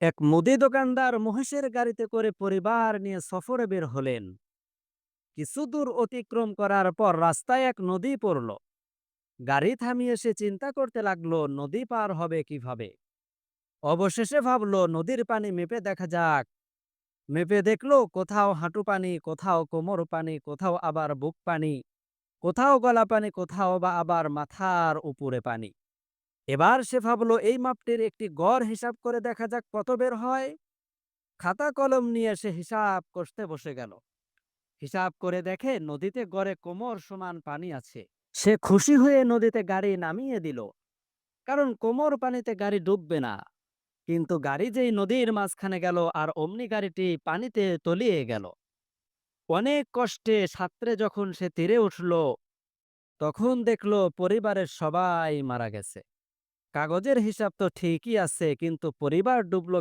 এক মুদি দোকানদার মহিষের গাড়িতে করে পরিবার নিয়ে সফরে বের হলেন। কিছু দূর অতিক্রম করার পর রাস্তায় এক নদী পড়ল। গাড়ি থামিয়ে সে চিন্তা করতে লাগলো নদী পার হবে কিভাবে। অবশেষে ভাবলো নদীর পানি মেপে দেখা যাক। মেপে দেখলো কোথাও হাঁটু পানি, কোথাও কোমর পানি, কোথাও আবার বুক পানি, কোথাও গলা পানি, কোথাও বা আবার মাথার উপরে পানি। এবার সে ভাবলো এই মাপটির একটি গড় হিসাব করে দেখা যাক কত বের হয়। খাতা কলম নিয়ে সে হিসাব কষতে বসে গেল। হিসাব করে দেখে নদীতে গড়ে কোমর সমান পানি আছে। সে খুশি হয়ে নদীতে গাড়ি নামিয়ে দিল, কারণ কোমর পানিতে গাড়ি ডুববে না। কিন্তু গাড়ি যেই নদীর মাঝখানে গেল আর অমনি গাড়িটি পানিতে তলিয়ে গেল। অনেক কষ্টে সাঁতরে যখন সে তীরে উঠল, তখন দেখলো পরিবারের সবাই মারা গেছে। কাগজের হিসাব তো ঠিকই আছে, কিন্তু পরিবার ডুবলো